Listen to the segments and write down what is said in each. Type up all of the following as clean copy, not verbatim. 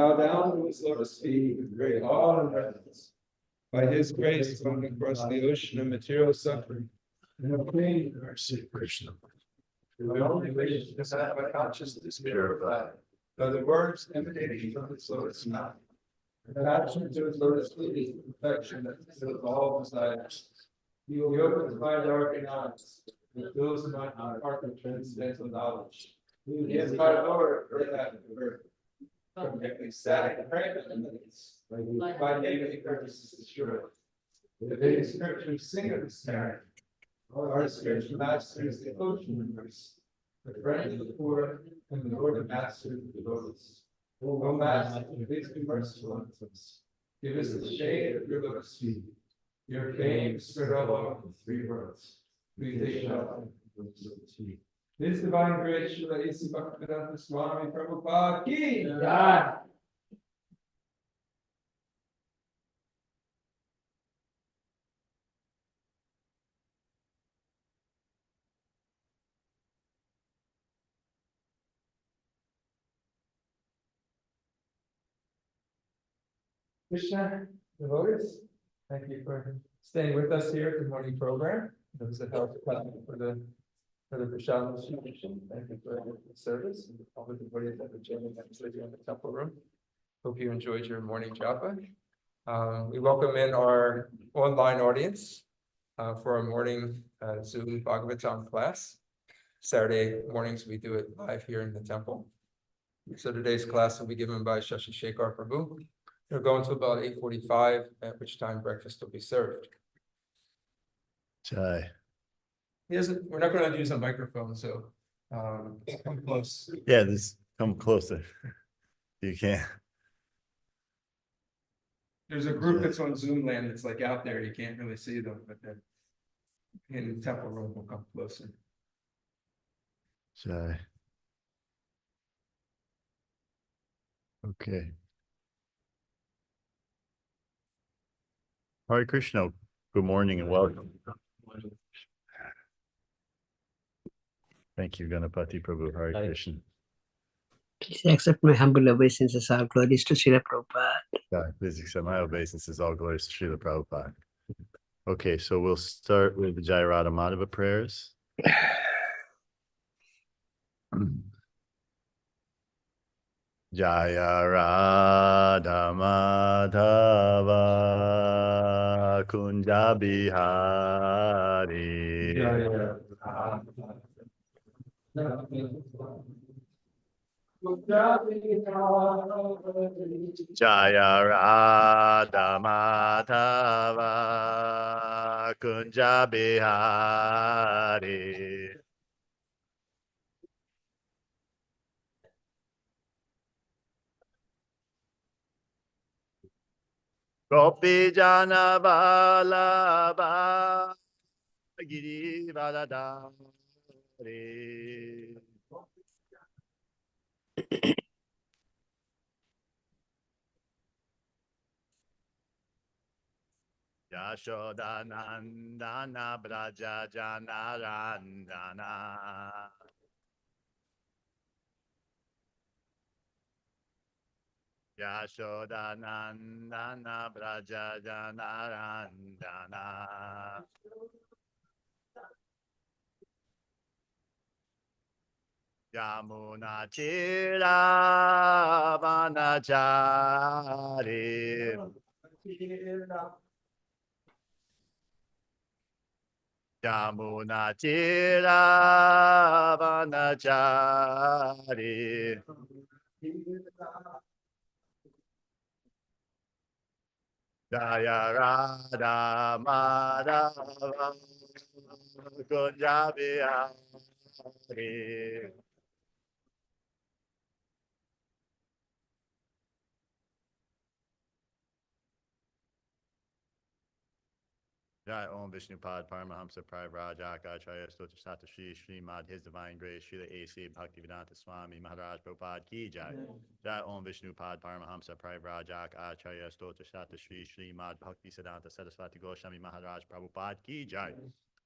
bow down to his lotus feet with great awe and reverence. By his grace, going across the ocean of material suffering, and obtain the mercy of Krishna. The only wish to have my consciousness purified by the words emanating from his lotus mouth. Attachment to his lotus feet is the perfection that fulfills all desires. He opens my darkened eyes, and fills my heart with transcendental knowledge. He is my Lord, earth after earth. From ecstatic pregnance, by negative purposes destroyed. The Vedic scriptures sing of his merit. Our spiritual master is the ocean of mercy, the friend of the poor, and the Lord and master of the devotees. O Master, please be merciful unto us. Give us the shade of your lotus feet. Your fame spread all over the three worlds. We take shelter from your lotus feet. His divine grace, Srila A.C. Bhaktivedanta Swami Prabhupada ki jai. Krishna, devotees, thank you for staying with us here at the morning program. Those that helped for the Prashad distribution, thank you for the service and all the devotees that were joining us later in the temple room. Hope you enjoyed your morning japa. We welcome in our online audience for our morning Zoom Bhagavatam class. Saturday mornings we do it live here in the temple. So today's class will be given by Shashi Sekhara Prabhu. We're going to about 8:45, at which time breakfast will be served. Chai. We're not going to use a microphone, so come close. Yeah, just come closer. You can't. There's a group that's on Zoom land that's like out there. You can't really see them, but then in the temple room will come closer. Chai. Okay. Hare Krishna. Good morning and welcome. Thank you, Ganapati Prabhu. Hare Krishna. Please accept my humble obeisances. All glories to Srila Prabhupada. Yeah, please accept my obeisances. All glories to Srila Prabhupada. Okay, so we'll start with the Jai Radha Madhava prayers. Jaya Radha Madhava Kunja Bihari Jaya Radha Madhava Kunja Bihari Gopi Jana Vallabha Giri Valadari Yashoda Nandana Braja Janarandana Yashoda Nandana Braja Janarandana Yamuna Chira Vanachari Yamuna Chira Vanachari Jaya Radha Madhava Kunja Bihari Jai Om Vishnupad Paramahamsa Parivrajak Acharya Stotra Sata Shri Srimad His Divine Grace Srila A.C. Bhaktivedanta Swami Maharaj Prabhupada Ki Jai Jai Om Vishnupad Paramahamsa Parivrajak Acharya Stotra Sata Shri Srimad Bhaktivedanta Saraswati Goswami Maharaj Prabhupada Ki Jai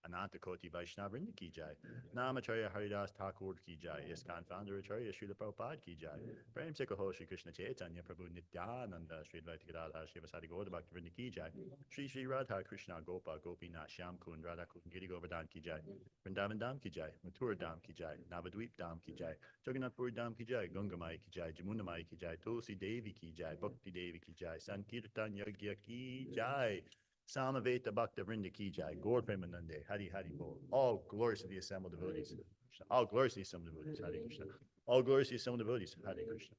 Ananta Koti Vaishnava Vrinda ki jai. Namacharya Haridas Thakur ki jai. ISKCON founder Acharya Srila Prabhupada ki jai. Prem Se Kaho Shri Krishna Chaitanya Prabhu Nityananda Sri Advaita Gadadhar Shivasadi Gaura Bhakti Vrinda ki jai. Shri Radha Krishna Gopa Gopinath Shyam Kund Radha Kund Giri Govardhan ki jai. Vrindavan Dham ki jai. Mathura Dham ki jai. Navadvip Dham ki jai. Jagannath Puri Dham ki jai. Gangamai ki jai. Jamuna Mai ki jai. Tulsi Devi ki jai. Bhakti Devi ki jai. Sankirtan Yagya ki jai. Samaveta Bhakta Vrinda ki jai. Gaur Premanande. Hari Hari Bol. All glories to the assembled devotees. All glories to the assembled devotees. Hare Krishna. All glories to the assembled devotees. Hare Krishna.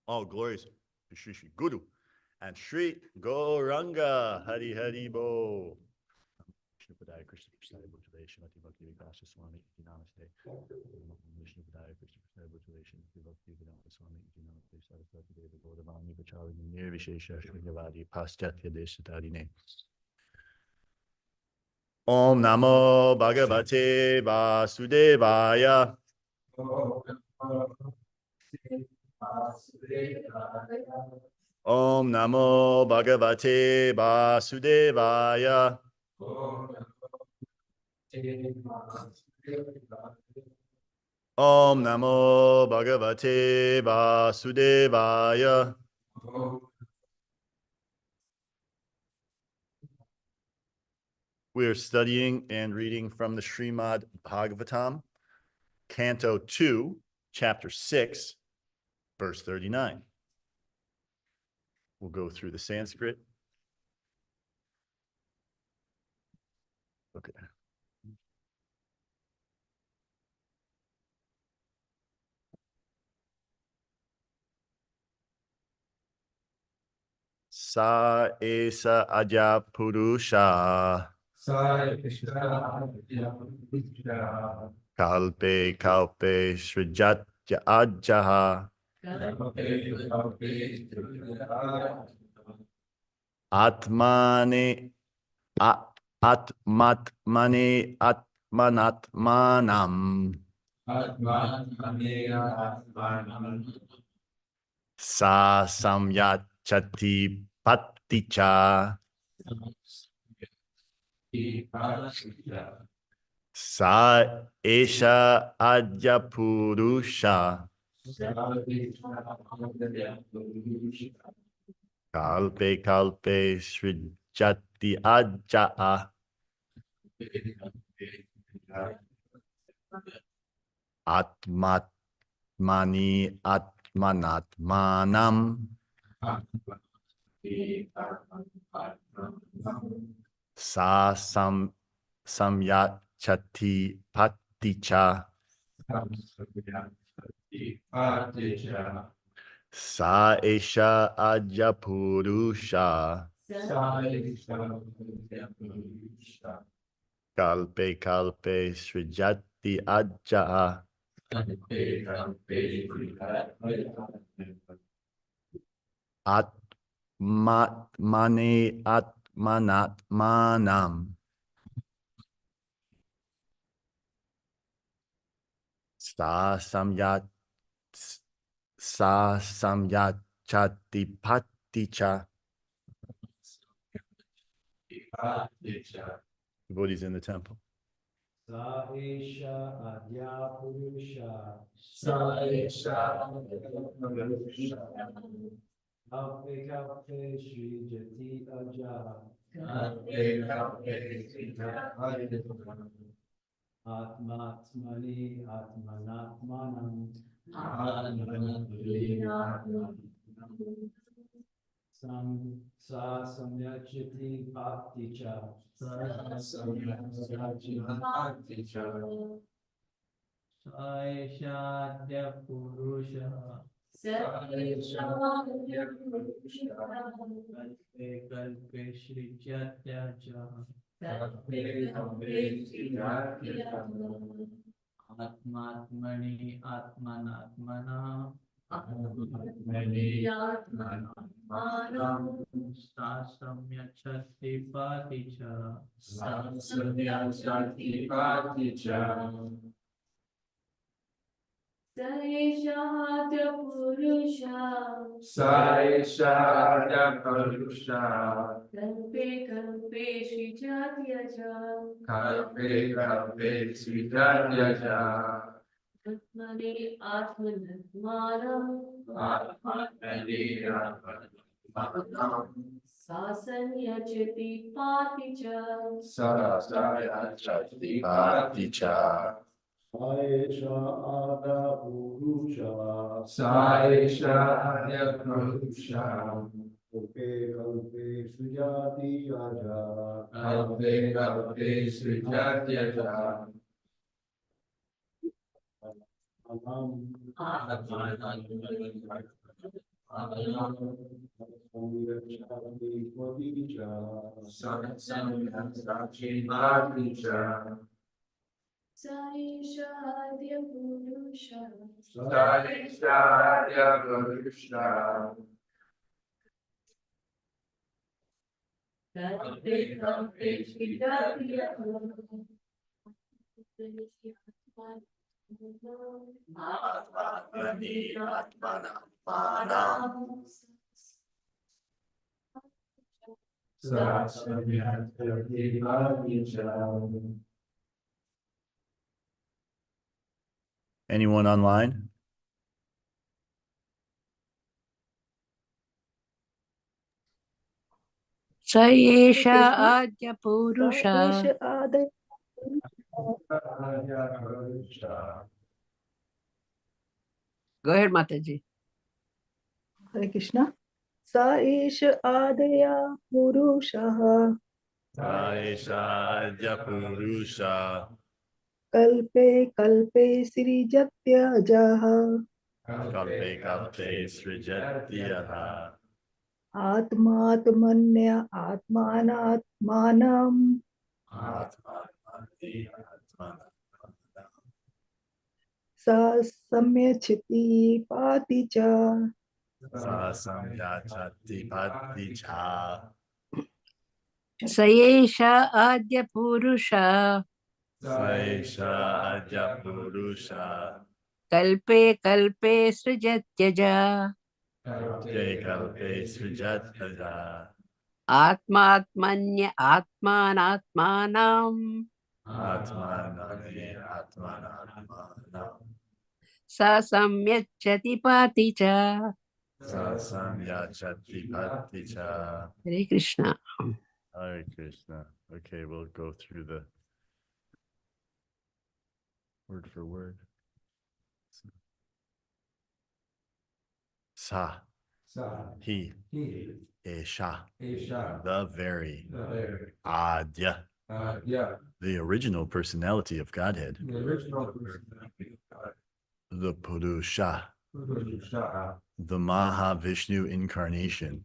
All glories to Shri Shri Guru and Shri Gauranga. Hari Hari Bol. Vishnu Padaya Krishna Prasada Bhutale Shrimati Bhakti Vikasa Swami Iti Namaste. Vishnu Padaya Krishna Prasada Bhutale Shrimati Bhakti Vikasa Swami Iti Namaste. Saraswati Deva Gaudavani Vacharani Nirvishesha Shrinyavadi Paschatya Deshatadine. Om Namo Bhagavate Vasudevaya. Om Namo Bhagavate Vasudevaya. Om Namo Bhagavate Vasudevaya. We are studying and reading from the Srimad Bhagavatam, Canto 2, Chapter 6, Verse 39. We'll go through the Sanskrit. Okay. Sa esa adya purusha. Kalpe kalpe srijatya ajaha. Atmane atmatmane atmanatmanam. Sa samyachati patticha. Sa esha adya purusha. Kalpe kalpe srijati ajaha. Atmatmani atmanatmanam. Sa samyachati patticha. Sa esha adya purusha. Kalpe kalpe srijati ajaha. Atmatmane atmanatmanam. Sa samyachati patticha. Devotees in the temple. Sa esha adya purusha. Kalpe kalpe Shri Jati Aja. Atmatmani atmanatmanam. Sa samyachiti bhakticha. Saishadya Purusha. Kalpe kalpe Shri Jatyaja. Atmatmani atmanatmana. Sasamyachati paticha. Saishadya Purusha Saishadya Purusha Kalpe Kalpe Shri Jatyaja Kalpe Kalpe Sridharyaja Atmane Atmanatmanam Atmani Atmanam Sasanya Chati Paticha Sarasaya Chati Paticha Saesha Ada Purusha Saishadya Purusha Kalpe Kalpe Sujati Aja Kalpe Kalpe Sridharyaja Anam Samyakshati Kvaticha Sarasaya Chati Paticha Saishadya Purusha Saishadya Purusha Kalpe Kalpe Shri Jatyaja Atmani Atmanam Sarasaya Chati Paticha Anyone online? Saesha Adya Purusha. Go ahead, Mataji. Hare Krishna. Sa Esha Adaya Purushaha Saishadya Purusha Kalpe Kalpe Sri Jatya Jaha Kalpe Kalpe Srijatyaha Atmatmanya Atmanatmanam Atmani Atmanam Sa Samyachiti Paticha Sasamyachati Paticha Saesha Adya Purusha. Saishadya Purusha Kalpe Kalpe Srijatyaja. Kalpe Kalpe Srijatyaja Atmatmanya Atmanatmanam. Atmanani Atmanam Sa Samyachati Paticha. Sasamyachati Paticha. Hare Krishna. Hare Krishna. Okay, we'll go through the word for word. Sa, he, Esha, the very, Adya, the original personality of Godhead, the Purusha, the Mahavishnu incarnation,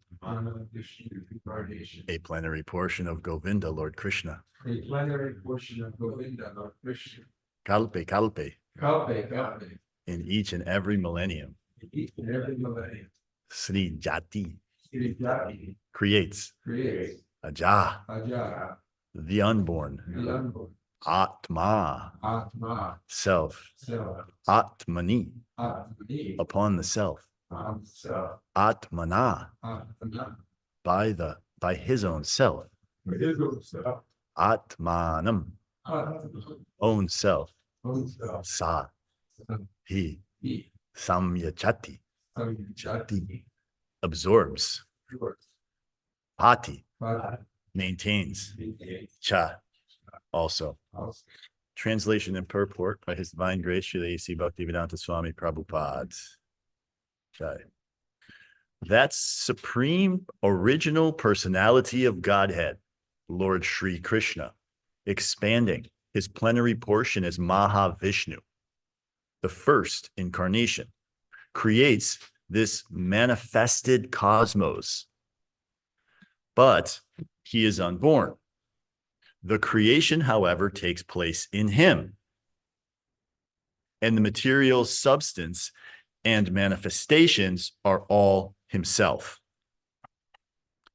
a plenary portion of Govinda, Lord Krishna, A plenary portion of Govinda, Lord Krishna. Kalpe Kalpe, Kalpe, in each and every millennium, each and every millennium. Sri Jati Sri Jati creates creates Aja, Aja, the unborn, the unborn. Atma, Atma, self, self. Atmani, Atmani, upon the self, self. Atmana, Atmana, by his own self, his own self. Atmanam, Atman, own self, own self. Sa, he, He, Samyachati, Jati, absorbs, Pati, maintains, Cha, also. Translation and purport by His Divine Grace Srila A.C. Bhaktivedanta Swami Prabhupada. Okay. That supreme original personality of Godhead, Lord Sri Krishna, expanding his plenary portion as Mahavishnu, the first incarnation, creates this manifested cosmos. But he is unborn. The creation, however, takes place in him. And the material substance and manifestations are all himself.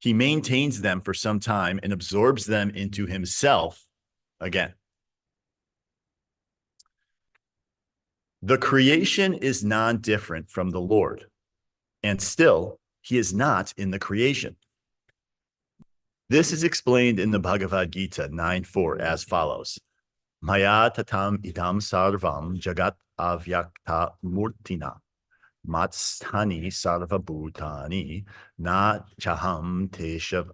He maintains them for some time and absorbs them into himself again. The creation is non-different from the Lord, and still he is not in the creation. This is explained in the Bhagavad Gita 9:4 as follows. Maya tatam idam sarvam jagat avyakta murtina matstani sarva bhutani na chaham teshav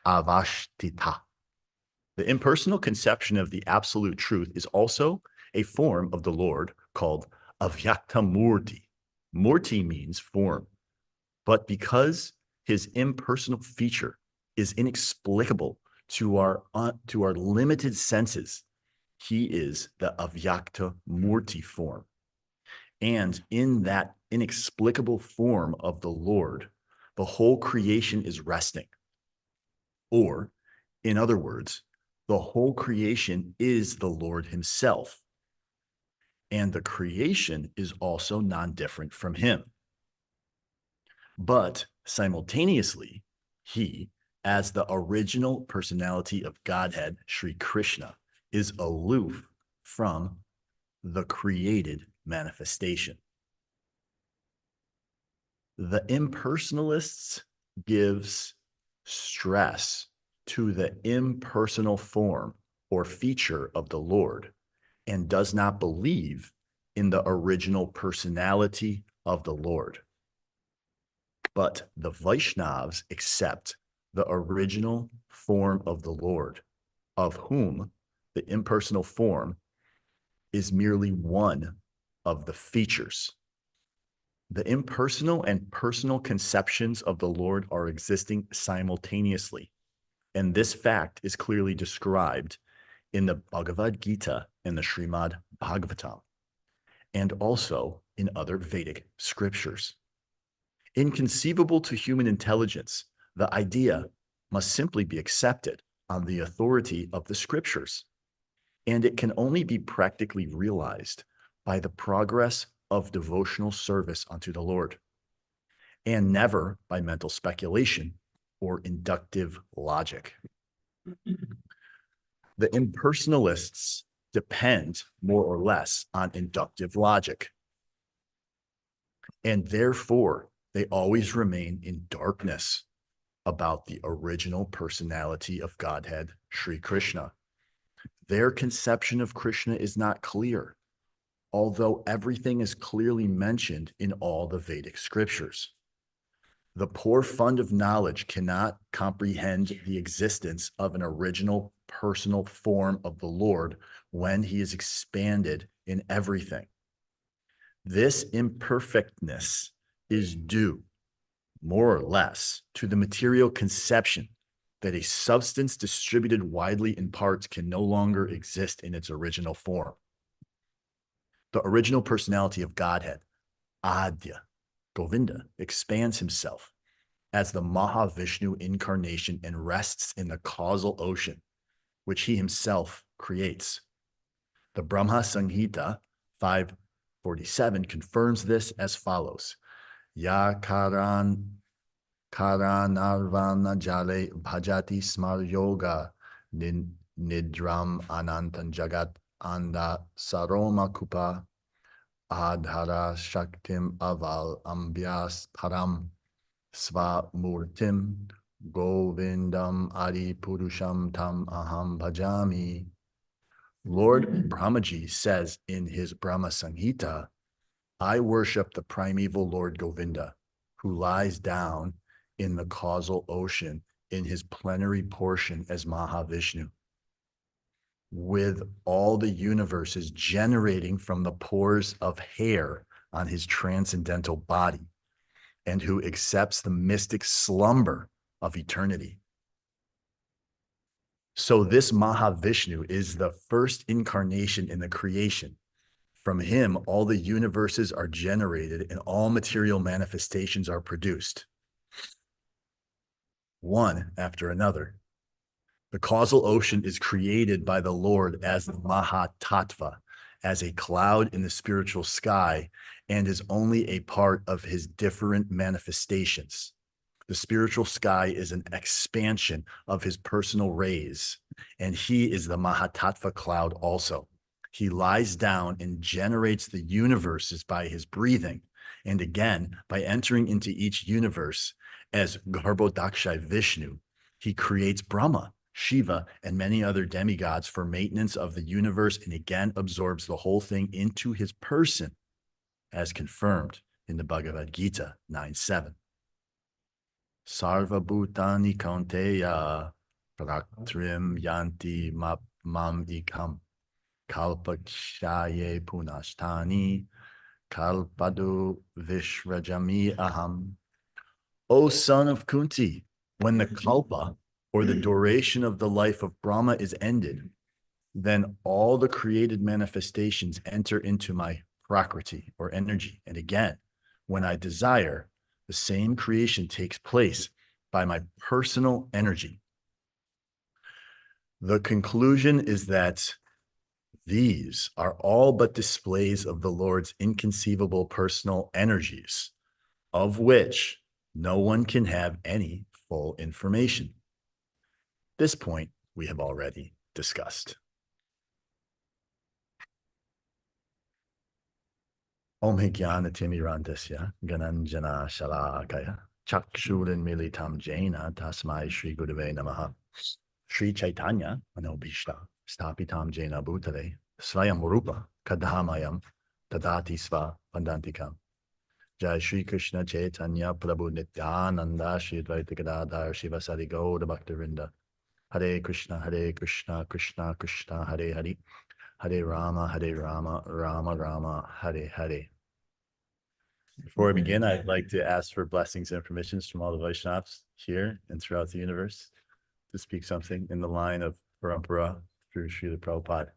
avashtita. The impersonal conception of the absolute truth is also a form of the Lord called avyakta murti. Murti means form, but because his impersonal feature is inexplicable to our limited senses, he is the avyakta murti form. And in that inexplicable form of the Lord, the whole creation is resting. Or, in other words, the whole creation is the Lord himself. And the creation is also non-different from him. But simultaneously, he, as the original personality of Godhead, Sri Krishna, is aloof from the created manifestation. The impersonalists gives stress to the impersonal form or feature of the Lord and does not believe in the original personality of the Lord. But the Vaishnavas accept the original form of the Lord, of whom the impersonal form is merely one of the features. The impersonal and personal conceptions of the Lord are existing simultaneously, and this fact is clearly described in the Bhagavad Gita and the Srimad Bhagavatam, and also in other Vedic scriptures. Inconceivable to human intelligence, the idea must simply be accepted on the authority of the scriptures, and it can only be practically realized by the progress of devotional service unto the Lord, and never by mental speculation or inductive logic. The impersonalists depend more or less on inductive logic, and therefore they always remain in darkness about the original personality of Godhead, Sri Krishna. Their conception of Krishna is not clear, although everything is clearly mentioned in all the Vedic scriptures. The poor fund of knowledge cannot comprehend the existence of an original personal form of the Lord when he is expanded in everything. This imperfectness is due, more or less, to the material conception that a substance distributed widely in parts can no longer exist in its original form. The original personality of Godhead, Adya, Govinda, expands himself as the Mahavishnu incarnation and rests in the causal ocean, which he himself creates. The Brahma Samhita 547 confirms this as follows. Ya karanarvana jale bhajati smar yoga nidram anantan jagat anda saroma kupa adhara shaktim aval ambyas param svamurtim govindam adi purusham tam aham bhajami. Lord Brahmaji says in his Brahma Samhita, I worship the primeval Lord Govinda, who lies down in the causal ocean in his plenary portion as Mahavishnu, with all the universes generating from the pores of hair on his transcendental body, and who accepts the mystic slumber of eternity. So this Mahavishnu is the first incarnation in the creation. From him, all the universes are generated and all material manifestations are produced, one after another. The causal ocean is created by the Lord as the Mahatattva, as a cloud in the spiritual sky, and is only a part of his different manifestations. The spiritual sky is an expansion of his personal rays, and he is the Mahatattva cloud also. He lies down and generates the universes by his breathing, and again by entering into each universe as Garbhodaksha Vishnu. He creates Brahma, Shiva, and many other demigods for maintenance of the universe, and again absorbs the whole thing into his person, as confirmed in the Bhagavad Gita 9:7. Sarva Bhutani Kaunteya Praktrim Yanti Mam Ikam Kalpakshaye Punashtani Kalpadu Vishrajami Aham. O son of Kunti, when the kalpa, or the duration of the life of Brahma, is ended, then all the created manifestations enter into my prakriti, or energy. And again, when I desire, the same creation takes place by my personal energy. The conclusion is that these are all but displays of the Lord's inconceivable personal energies, of which no one can have any full information. This point we have already discussed. Om Jnana Timirandasya Gananjana Shalakaya Chakshurin Militam Jaina Tasmai Shri Gurave Namaha. Shri Chaitanya Manobhishta Stapitam Jaina Bhutale Svayam Rupa Kadhamayam Tadati Sva Vandantikam. Jai Shri Krishna Chaitanya Prabhu Nityananda Shri Advaita Gadadhar Shivasari Gaura Bhaktavinda. Hare Krishna, Krishna Krishna, Hare Hare. Hare Rama, Rama Rama, Hare Hare. Before we begin, I'd like to ask for blessings and permissions from all the Vaishnavas here and throughout the universe to speak something in the line of Parampara through Srila Prabhupada,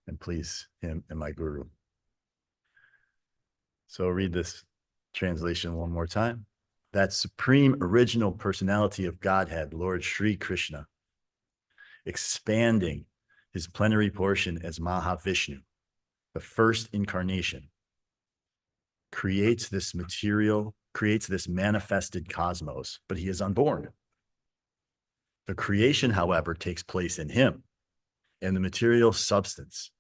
and please him and my Guru. So I'll read this translation one more time. That supreme original personality of Godhead, Lord Sri Krishna, expanding his plenary portion as Mahavishnu, the first incarnation, creates this manifested cosmos, but he is unborn. The creation, however, takes place in him, and the material substance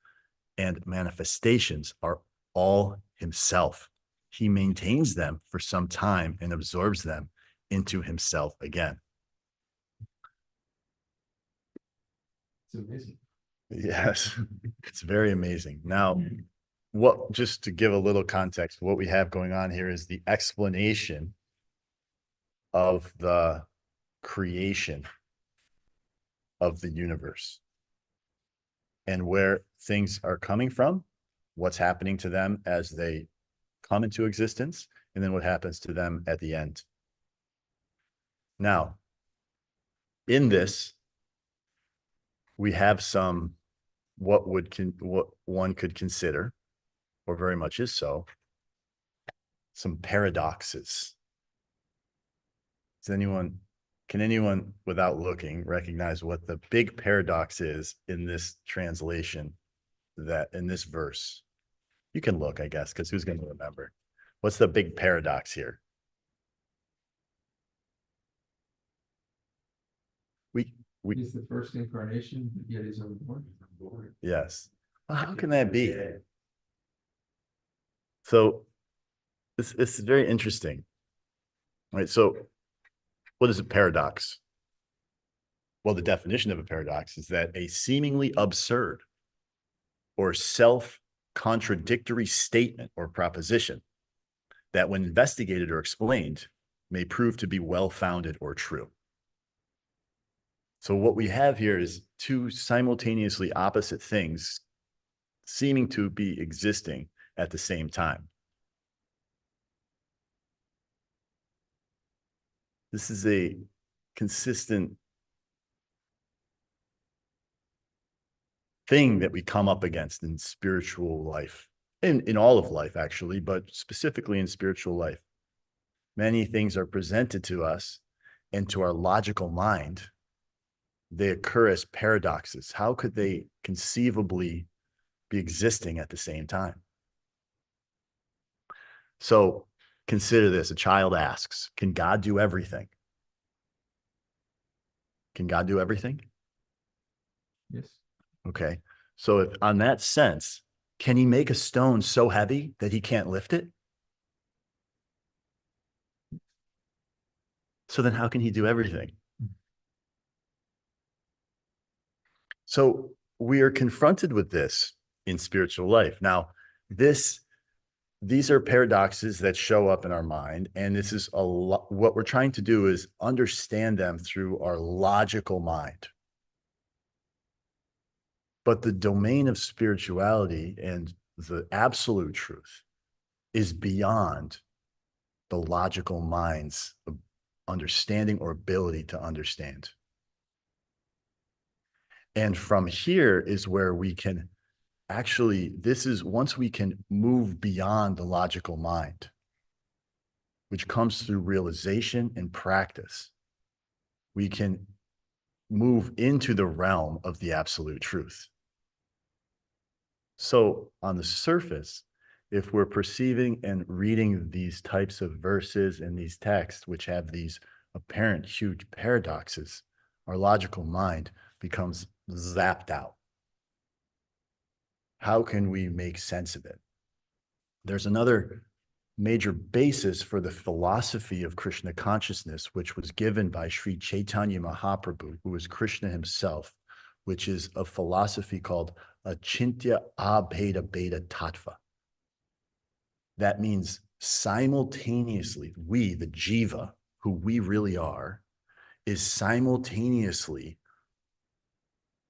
and manifestations are all himself. He maintains them for some time and absorbs them into himself again. It's amazing. Yes, it's very amazing. Now, just to give a little context, what we have going on here is the explanation of the creation of the universe and where things are coming from, what's happening to them as they come into existence, and then what happens to them at the end. Now, in this, we have some what one could consider, or very much is so, some paradoxes. Can anyone without looking recognize what the big paradox is in this translation, that in this verse? You can look, I guess, because who's going to remember? What's the big paradox here? He's the first incarnation, yet he's unborn. Yes. Well, how can that be? So it's very interesting. Right. So what is a paradox? Well, the definition of a paradox is that a seemingly absurd or self-contradictory statement or proposition that, when investigated or explained, may prove to be well-founded or true. So what we have here is two simultaneously opposite things seeming to be existing at the same time. This is a consistent thing that we come up against in spiritual life, in all of life, actually, but specifically in spiritual life. Many things are presented to us and to our logical mind. They occur as paradoxes. How could they conceivably be existing at the same time? So consider this. A child asks, can God do everything? Can God do everything? Yes. Okay. So if on that sense, Can he make a stone so heavy that he can't lift it? So then how can he do everything? So we are confronted with this in spiritual life. Now, these are paradoxes that show up in our mind, and this is what we're trying to do is understand them through our logical mind. But the domain of spirituality and the absolute truth is beyond the logical mind's understanding or ability to understand. And from here is where we can actually, this is once we can move beyond the logical mind, which comes through realization and practice, we can move into the realm of the absolute truth. So on the surface, if we're perceiving and reading these types of verses and these texts, which have these apparent huge paradoxes, our logical mind becomes zapped out. How can we make sense of it? There's another major basis for the philosophy of Krishna consciousness, which was given by Sri Chaitanya Mahaprabhu, who is Krishna himself, which is a philosophy called Achintya Abheda Bheda Tattva. That means simultaneously, we, the jiva, who we really are, is simultaneously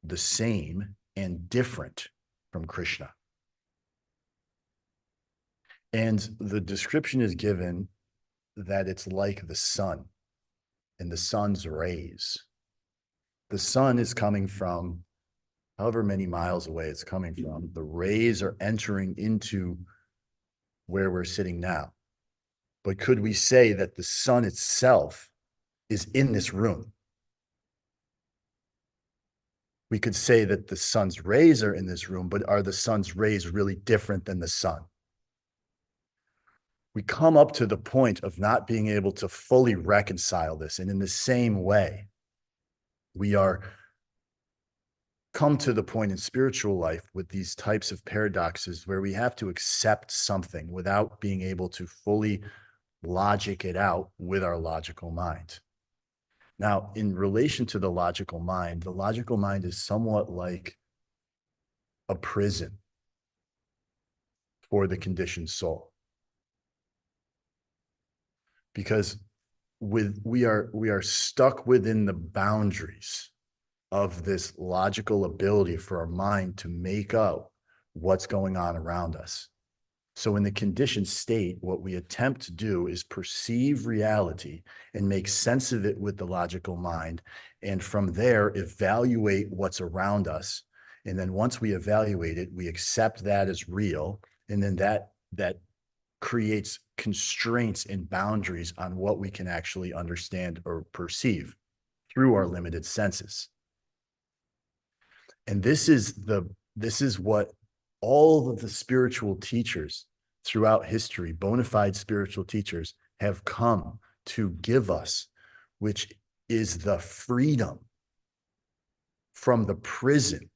the same and different from Krishna. And the description is given that it's like the sun and the sun's rays. The sun is coming from however many miles away it's coming from. The rays are entering into where we're sitting now. But could we say that the sun itself is in this room? We could say that the sun's rays are in this room, but are the sun's rays really different than the sun? We come up to the point of not being able to fully reconcile this. And in the same way, we are come to the point in spiritual life with these types of paradoxes where we have to accept something without being able to fully logic it out with our logical mind. Now, in relation to the logical mind is somewhat like a prison for the conditioned soul. Because we are stuck within the boundaries of this logical ability for our mind to make out what's going on around us. So in the conditioned state, what we attempt to do is perceive reality and make sense of it with the logical mind. And from there, evaluate what's around us. And then once we evaluate it, we accept that as real. And then that creates constraints and boundaries on what we can actually understand or perceive through our limited senses. And this is what all of the spiritual teachers throughout history, bona fide spiritual teachers, have come to give us, which is the freedom from the prison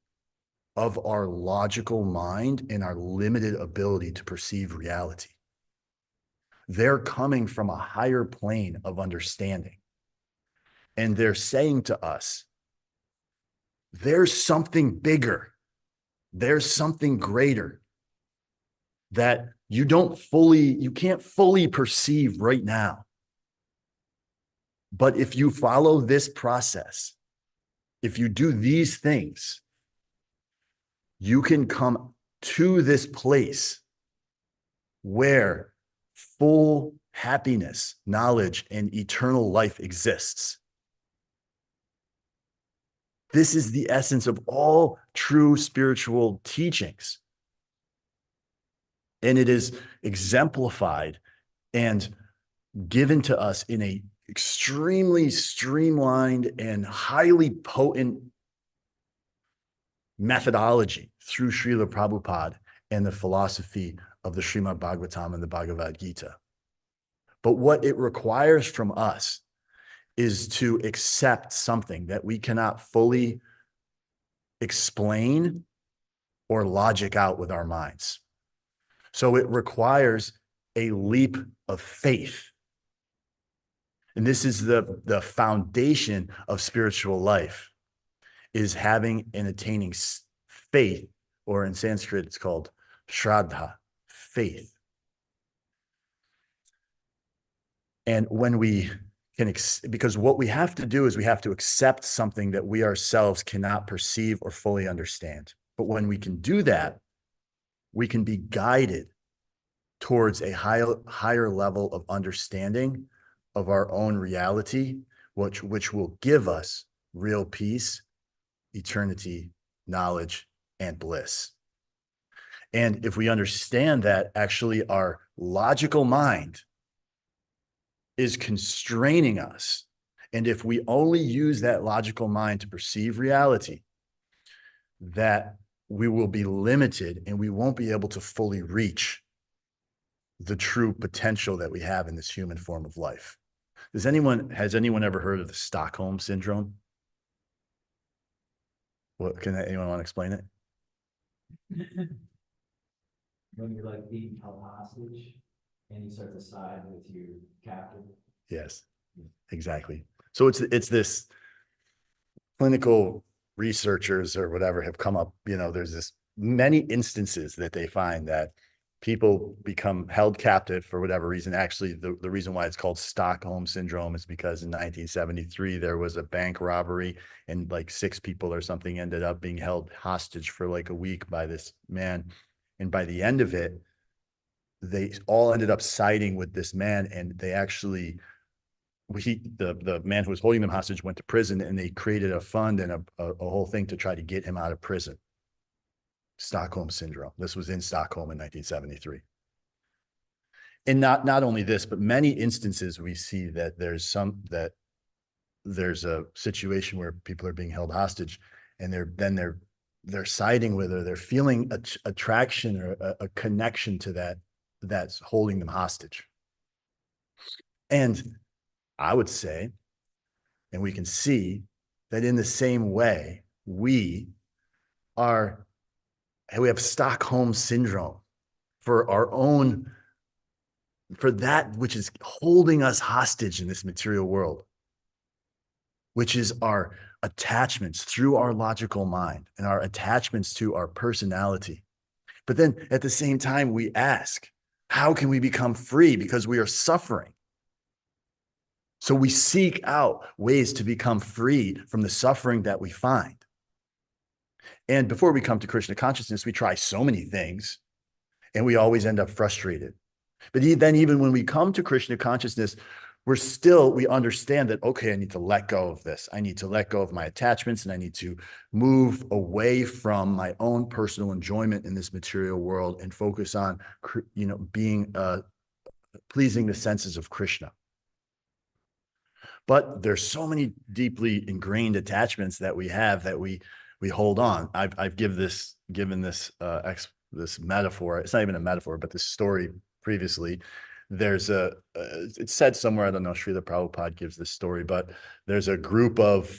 of our logical mind and our limited ability to perceive reality. They're coming from a higher plane of understanding. And they're saying to us, there's something bigger. There's something greater that you can't fully perceive right now. But if you follow this process, if you do these things, you can come to this place where full happiness, knowledge, and eternal life exists. This is the essence of all true spiritual teachings. And it is exemplified and given to us in a extremely streamlined and highly potent methodology through Srila Prabhupada and the philosophy of the Srimad Bhagavatam and the Bhagavad Gita. But what it requires from us is to accept something that we cannot fully explain or logic out with our minds. So it requires a leap of faith. And this is the foundation of spiritual life, is having and attaining faith, or in Sanskrit, it's called shraddha, faith. And when we can, because what we have to do is we have to accept something that we ourselves cannot perceive or fully understand. But when we can do that, we can be guided towards a higher level of understanding of our own reality, which will give us real peace, eternity, knowledge, and bliss. And if we understand that actually our logical mind is constraining us, and if we only use that logical mind to perceive reality, that we will be limited and we won't be able to fully reach the true potential that we have in this human form of life. Has anyone ever heard of the Stockholm syndrome? Anyone want to explain it? When you're like being held hostage and you start to side with your captive. Yes, exactly. So it's this clinical researchers or whatever have come up, there's this many instances that they find that people become held captive for whatever reason. Actually, the reason why it's called Stockholm syndrome is because in 1973, there was a bank robbery and like 6 people or something ended up being held hostage for like a week by this man. And by the end of it, they all ended up siding with this man, and they actually, the man who was holding them hostage went to prison, and they created a fund and a whole thing to try to get him out of prison. Stockholm syndrome. This was in Stockholm in 1973. And not only this, but many instances we see that there's a situation where people are being held hostage, and they're siding with, or they're feeling attraction or a connection to that's holding them hostage. And I would say, and we can see that in the same way, we have Stockholm syndrome for that which is holding us hostage in this material world, which is our attachments through our logical mind and our attachments to our personality. But then at the same time, we ask, how can we become free? Because we are suffering. So we seek out ways to become free from the suffering that we find. And before we come to Krishna consciousness, we try so many things and we always end up frustrated. But then even when we come to Krishna consciousness, we understand that, okay, I need to let go of this. I need to let go of my attachments, and I need to move away from my own personal enjoyment in this material world and focus on, being pleasing the senses of Krishna. But there's so many deeply ingrained attachments that we have that we hold on. I've given this metaphor. It's not even a metaphor, but this story previously. There's it's said somewhere, I don't know, Srila Prabhupada gives this story, but there's a group of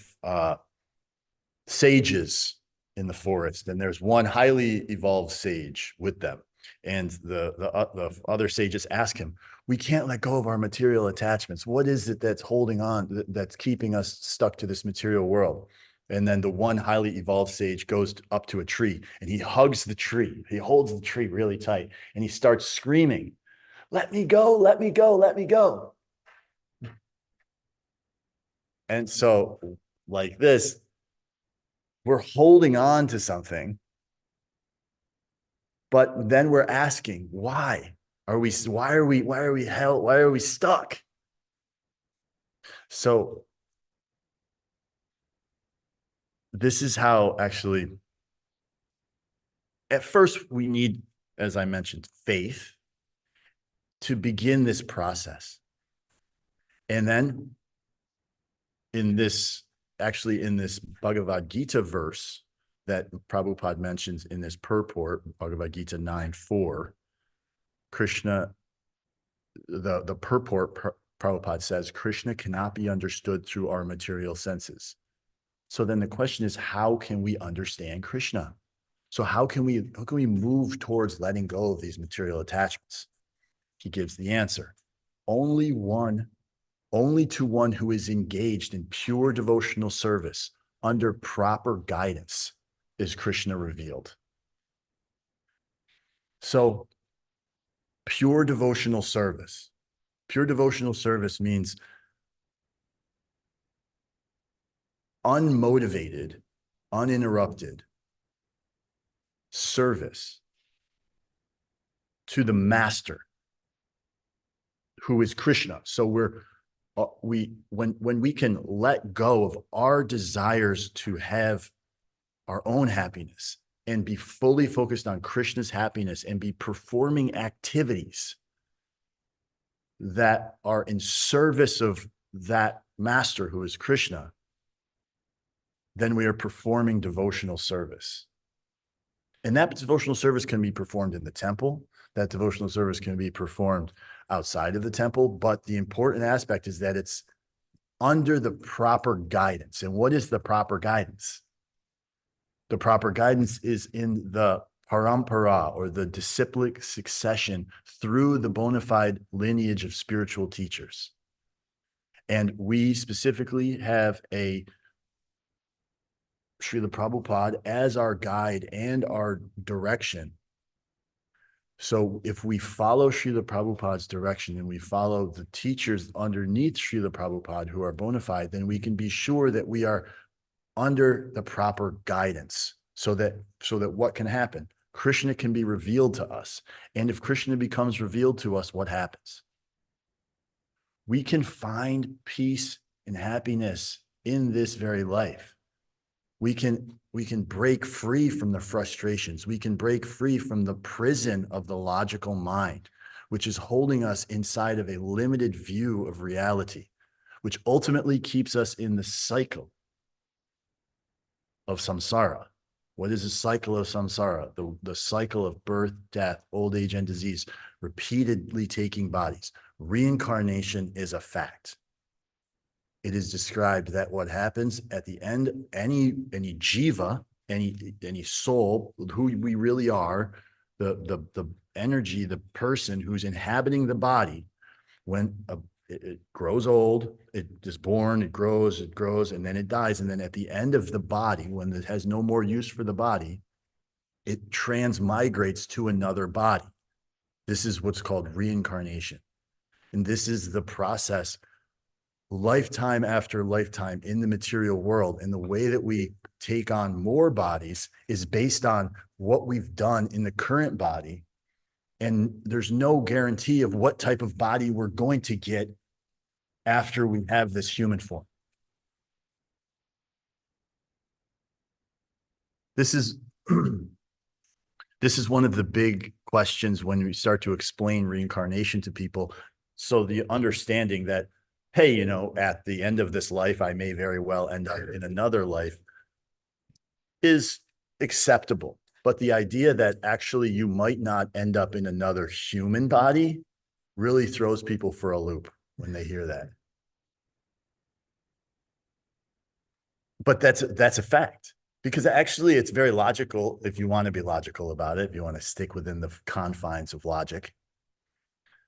sages in the forest, and there's one highly evolved sage with them. And the other sages ask him, we can't let go of our material attachments. What is it that's holding on, that's keeping us stuck to this material world? And then the one highly evolved sage goes up to a tree and he hugs the tree. He holds the tree really tight and he starts screaming, let me go, let me go, let me go. And so like this, we're holding on to something, but then we're asking, why are we held? Why are we stuck? So this is how actually, at first we need, as I mentioned, faith to begin this process. And then in this Bhagavad Gita verse that Prabhupada mentions in this purport, Bhagavad Gita 9:4, Krishna, the purport, Prabhupada says, Krishna cannot be understood through our material senses. So then the question is, how can we understand Krishna? So how can we move towards letting go of these material attachments? He gives the answer. Only to one who is engaged in pure devotional service under proper guidance is Krishna revealed. So pure devotional service. Pure devotional service means unmotivated, uninterrupted service to the master, who is Krishna. So when we can let go of our desires to have our own happiness and be fully focused on Krishna's happiness and be performing activities that are in service of that master who is Krishna, then we are performing devotional service. And that devotional service can be performed in the temple. That devotional service can be performed outside of the temple. But the important aspect is that it's under the proper guidance. And what is the proper guidance? The proper guidance is in the parampara, or the disciplic succession through the bona fide lineage of spiritual teachers. And we specifically have a Srila Prabhupada as our guide and our direction. So if we follow Srila Prabhupada's direction and we follow the teachers underneath Srila Prabhupada who are bona fide, then we can be sure that we are under the proper guidance, so that what can happen? Krishna can be revealed to us. And if Krishna becomes revealed to us, what happens? We can find peace and happiness in this very life. We can break free from the frustrations. We can break free from the prison of the logical mind, which is holding us inside of a limited view of reality, which ultimately keeps us in the cycle of samsara. What is the cycle of samsara? The cycle of birth, death, old age, and disease, repeatedly taking bodies. Reincarnation is a fact. It is described that what happens at the end, any jiva, any soul, who we really are, the energy, the person who's inhabiting the body, when it grows old, it is born, it grows, and then it dies. And then at the end of the body, when it has no more use for the body, it transmigrates to another body. This is what's called reincarnation. And this is the process lifetime after lifetime in the material world. And the way that we take on more bodies is based on what we've done in the current body. And there's no guarantee of what type of body we're going to get after we have this human form. This is one of the big questions when we start to explain reincarnation to people. So the understanding that, hey, at the end of this life, I may very well end up in another life is acceptable. But the idea that actually you might not end up in another human body really throws people for a loop when they hear that. But that's a fact, because actually it's very logical if you want to be logical about it, if you want to stick within the confines of logic,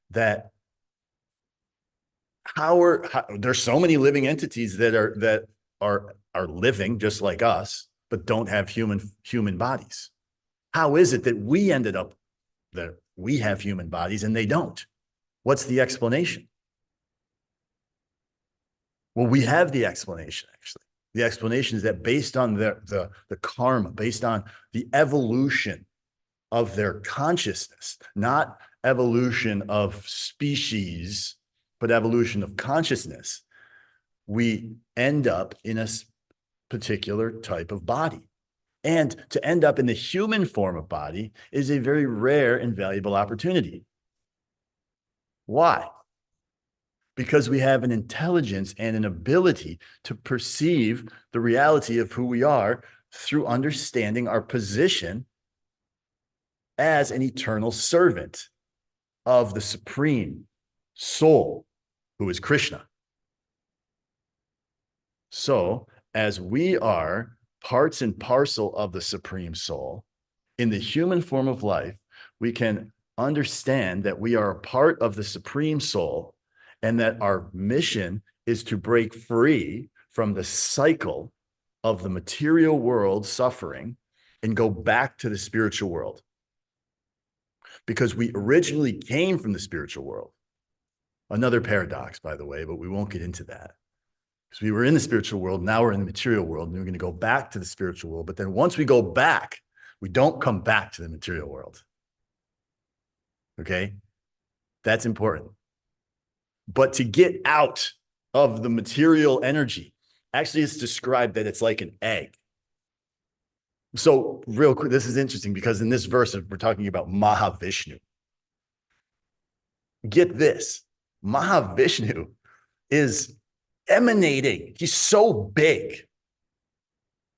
that there's so many living entities that are living just like us, but don't have human bodies. How is it that we ended up that we have human bodies and they don't? What's the explanation? Well, we have the explanation, actually. The explanation is that based on the karma, based on the evolution of their consciousness, not evolution of species, but evolution of consciousness, we end up in a particular type of body. And to end up in the human form of body is a very rare and valuable opportunity. Why? Because we have an intelligence and an ability to perceive the reality of who we are through understanding our position as an eternal servant of the Supreme Soul, who is Krishna. So, as we are parts and parcel of the Supreme Soul, in the human form of life, we can understand that we are a part of the Supreme Soul and that our mission is to break free from the cycle of the material world suffering and go back to the spiritual world. Because we originally came from the spiritual world. Another paradox, by the way, but we won't get into that. Because we were in the spiritual world, now we're in the material world, and we're going to go back to the spiritual world. But then once we go back, we don't come back to the material world. Okay? That's important. But to get out of the material energy, actually it's described that it's like an egg. So real quick, this is interesting because in this verse, we're talking about Mahavishnu. Get this, Mahavishnu is emanating. He's so big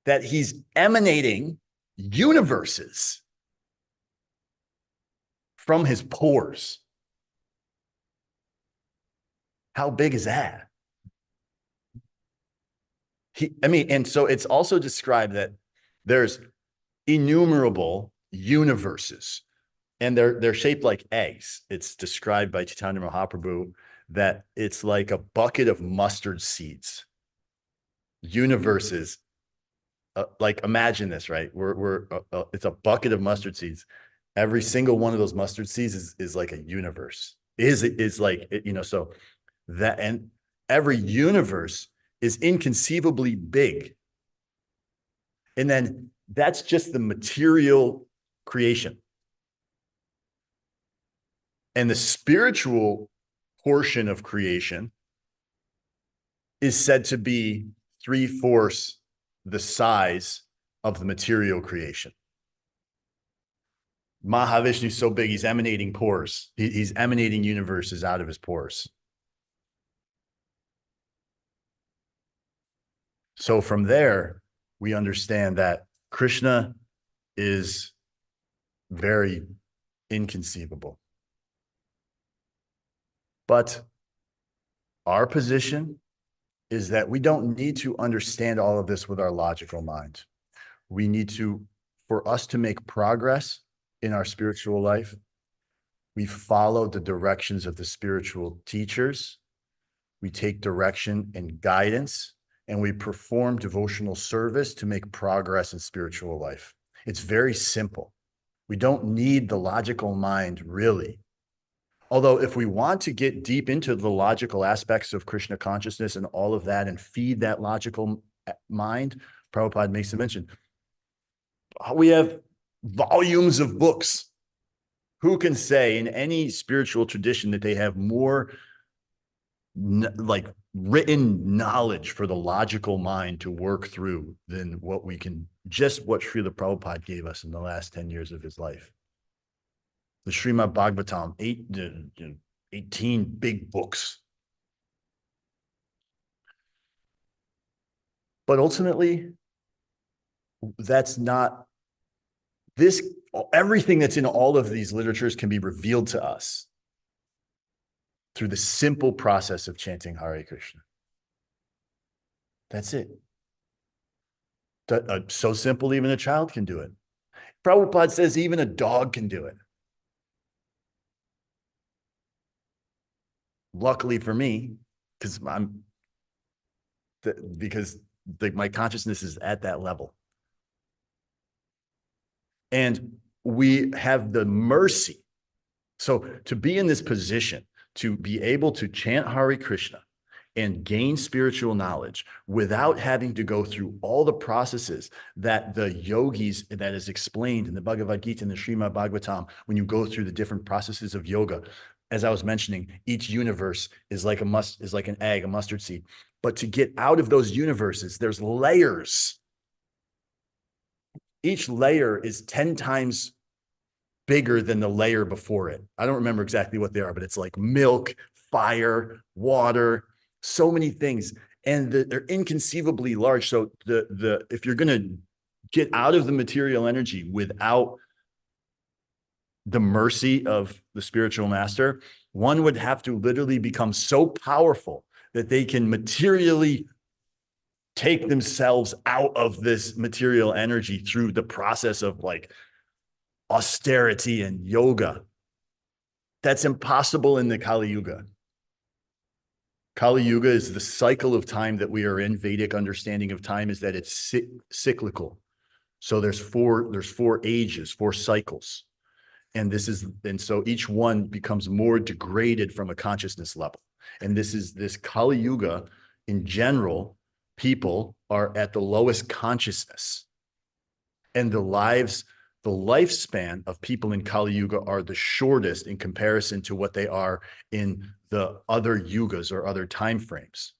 that he's emanating universes from his pores. How big is that? And so it's also described that there's innumerable universes, and they're shaped like eggs. It's described by Chaitanya Mahaprabhu that it's like a bucket of mustard seeds. Universes, like imagine this, right? It's a bucket of mustard seeds. Every single one of those mustard seeds is like a universe. Is like, so that, and every universe is inconceivably big. And then that's just the material creation. And the spiritual portion of creation is said to be 3/4 the size of the material creation. Mahavishnu is so big, he's emanating pores. He's emanating universes out of his pores. So from there, we understand that Krishna is very inconceivable. But our position is that we don't need to understand all of this with our logical mind. We need to, for us to make progress in our spiritual life, we follow the directions of the spiritual teachers. We take direction and guidance, and we perform devotional service to make progress in spiritual life. It's very simple. We don't need the logical mind, really. Although if we want to get deep into the logical aspects of Krishna consciousness and all of that and feed that logical mind, Prabhupada makes a mention. We have volumes of books. Who can say in any spiritual tradition that they have more like written knowledge for the logical mind to work through than what we can, just what Srila Prabhupada gave us in the last 10 years of his life? The Srimad Bhagavatam, 18 big books. But ultimately, that's not this. Everything that's in all of these literatures can be revealed to us through the simple process of chanting Hare Krishna. That's it. So simple, even a child can do it. Prabhupada says even a dog can do it. Luckily for me, because my consciousness is at that level. And we have the mercy. So to be in this position, to be able to chant Hare Krishna and gain spiritual knowledge without having to go through all the processes that the yogis, that is explained in the Bhagavad Gita and the Srimad Bhagavatam, when you go through the different processes of yoga. As I was mentioning, each universe is like an egg, a mustard seed. But to get out of those universes, there's layers. Each layer is 10 times bigger than the layer before it. I don't remember exactly what they are, but it's like milk, fire, water, so many things. And they're inconceivably large. So if you're going to get out of the material energy without the mercy of the spiritual master, one would have to literally become so powerful that they can materially take themselves out of this material energy through the process of like austerity and yoga. That's impossible in the Kali Yuga. Kali Yuga is the cycle of time that we are in. Vedic understanding of time is that it's cyclical. So there's four ages, 4 cycles. And so each one becomes more degraded from a consciousness level. And this Kali Yuga in general, people are at the lowest consciousness. And the lifespan of people in Kali Yuga are the shortest in comparison to what they are in the other yugas or other time frames.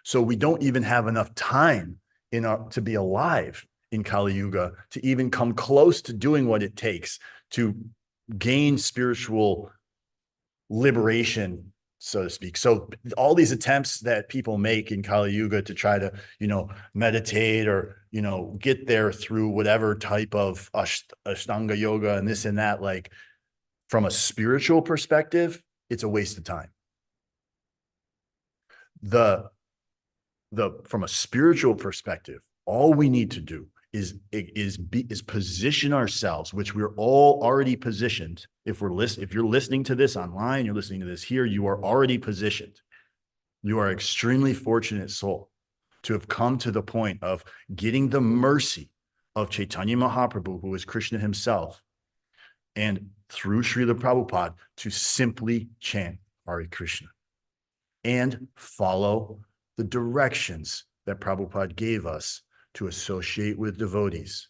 So we don't even have enough time to be alive in Kali Yuga to even come close to doing what it takes to gain spiritual liberation, so to speak. So all these attempts that people make in Kali Yuga to try to, meditate or, get there through whatever type of Ashtanga yoga and this and that, like from a spiritual perspective, it's a waste of time. From a spiritual perspective, all we need to do is position ourselves, which we're all already positioned. If you're listening to this online, you're listening to this here, you are already positioned. You are extremely fortunate soul to have come to the point of getting the mercy of Chaitanya Mahaprabhu, who is Krishna himself, and through Srila Prabhupada to simply chant Hare Krishna and follow the directions that Prabhupada gave us to associate with devotees,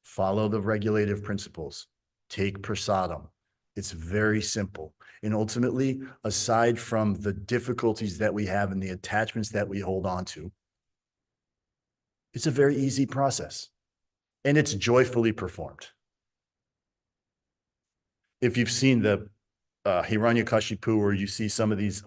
follow the regulative principles, take prasadam. It's very simple. And ultimately, aside from the difficulties that we have and the attachments that we hold on to, it's a very easy process and it's joyfully performed. If you've seen the Hiranyakashipu, where you see some of these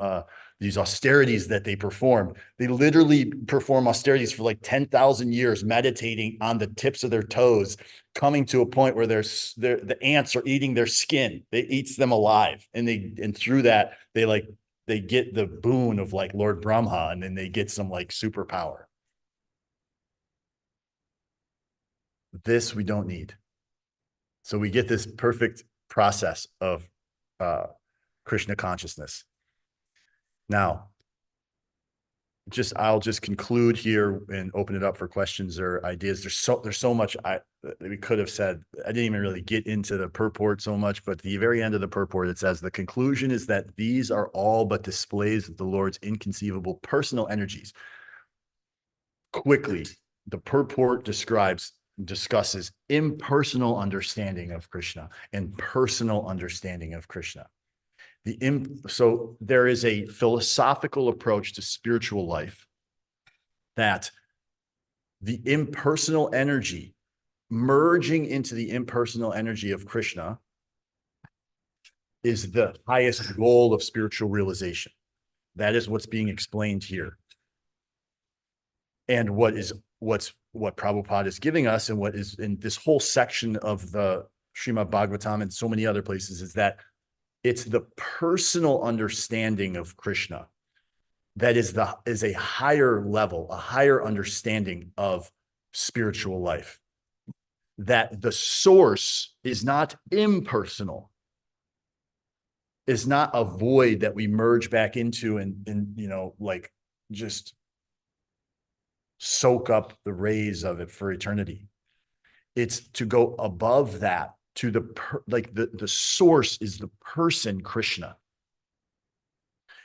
austerities that they perform, they literally perform austerities for like 10,000 years, meditating on the tips of their toes, coming to a point where the ants are eating their skin. They eats them alive, and through that they get the boon of like Lord Brahma, and then they get some like superpower. This we don't need. So we get this perfect process of Krishna consciousness. Now, I'll just conclude here and open it up for questions or ideas. There's so much that we could have said. I didn't even really get into the purport so much, but the very end of the purport, it says, the conclusion is that these are all but displays of the Lord's inconceivable personal energies. Quickly, the purport discusses impersonal understanding of Krishna and personal understanding of Krishna. So there is a philosophical approach to spiritual life that the impersonal energy merging into the impersonal energy of Krishna is the highest goal of spiritual realization. That is what's being explained here. And what Prabhupada is giving us, and what is in this whole section of the Srimad Bhagavatam and so many other places, is that it's the personal understanding of Krishna that is a higher level, a higher understanding of spiritual life. That the source is not impersonal, is not a void that we merge back into and like just soak up the rays of it for eternity. It's to go above that to the source is the person Krishna.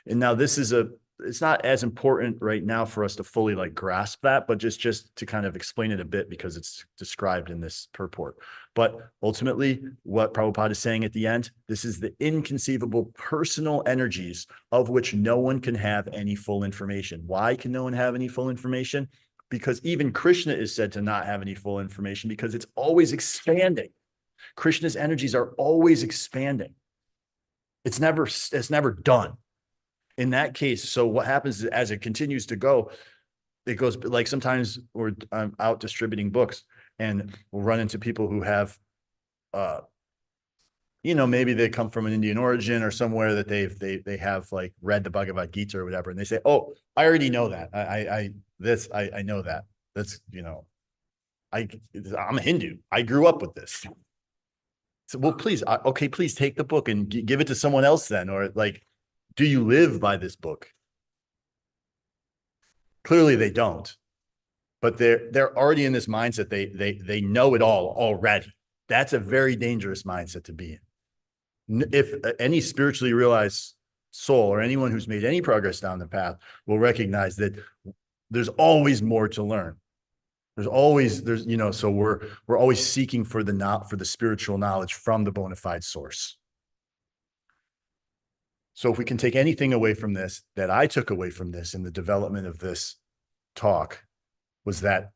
And now it's not as important right now for us to fully like grasp that, but just to kind of explain it a bit because it's described in this purport. But ultimately, what Prabhupada is saying at the end, this is the inconceivable personal energies of which no one can have any full information. Why can no one have any full information? Because even Krishna is said to not have any full information because it's always expanding. Krishna's energies are always expanding. It's never done. In that case, so what happens is as it continues to go, it goes like sometimes I'm out distributing books and we'll run into people who have, maybe they come from an Indian origin or somewhere that they have like read the Bhagavad Gita or whatever. And they say, oh, I already know that. I know that. That's, I'm a Hindu. I grew up with this. So, well, please, okay, please take the book and give it to someone else then. Or like, do you live by this book? Clearly they don't, but they're already in this mindset. They know it all already. That's a very dangerous mindset to be in. If any spiritually realized soul or anyone who's made any progress down the path will recognize that there's always more to learn. So we're always seeking for the spiritual knowledge from the bona fide source. So if we can take anything away from this, that I took away from this in the development of this talk, was that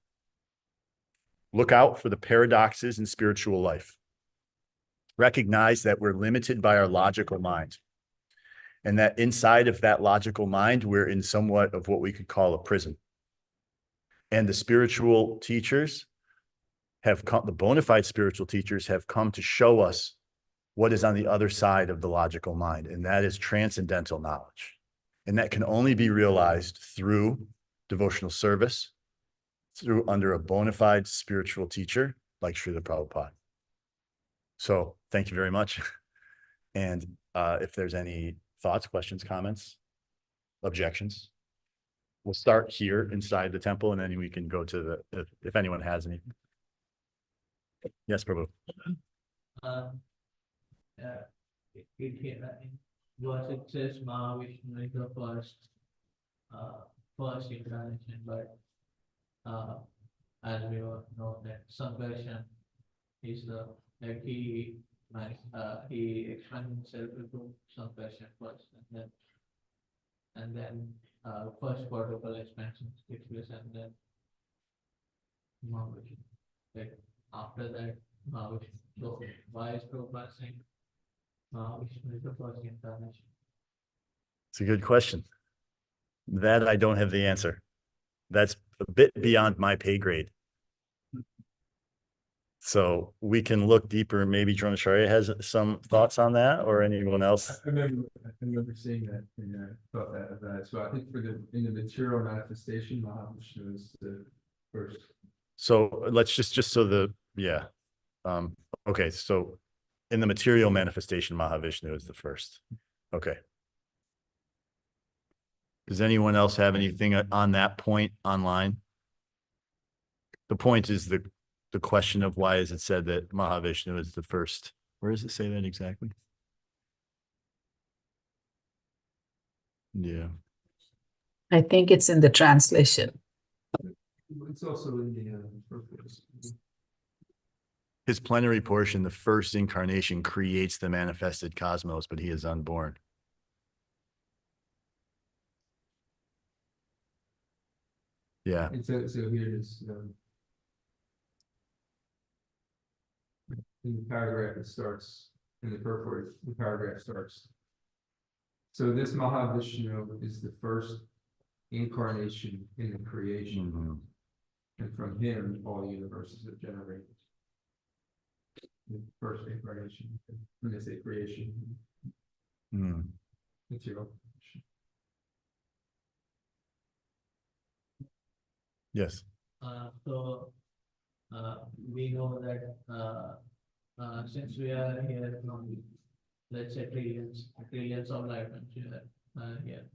look out for the paradoxes in spiritual life. Recognize that we're limited by our logical mind. And that inside of that logical mind, we're in somewhat of what we could call a prison. And the spiritual teachers have come, the bona fide spiritual teachers have come to show us what is on the other side of the logical mind, and that is transcendental knowledge. And that can only be realized through devotional service, through under a bona fide spiritual teacher like Srila Prabhupada. So thank you very much. And if there's any thoughts, questions, comments, objections, we'll start here inside the temple, and then we can go to if anyone has any. Yes, Prabhu. Was it says Mahavishnu is the first incarnation, but as we all know that Sankarshan is the like he expanded himself into Sankarshan first, and then first protocol expansion takes place, and then Mahavishnu. Like after that, Mahavishnu. So why is Prabhupada saying Mahavishnu is the first incarnation? It's a good question. That I don't have the answer. That's a bit beyond my pay grade. So we can look deeper. Maybe Dronacharya has some thoughts on that, or anyone else. I remember seeing that and I thought that of that. So I think in the material manifestation, Mahavishnu is the first. So let's just so okay. So in the material manifestation, Mahavishnu is the first. Okay. Does anyone else have anything on that point online? The point is the question of why is it said that Mahavishnu is the first? Where does it say that exactly? Yeah. I think it's in the translation. It's also in the purpose. His plenary portion, the first incarnation, creates the manifested cosmos, but he is unborn. Yeah. And so here it is. In the paragraph, it starts in the purport. The paragraph starts. So this Mahavishnu is the first incarnation in the creation, and from him all universes are generated. The first incarnation, when they say creation, material. Yes. So we know that since we are here from, let's say, trillions of lifetimes here.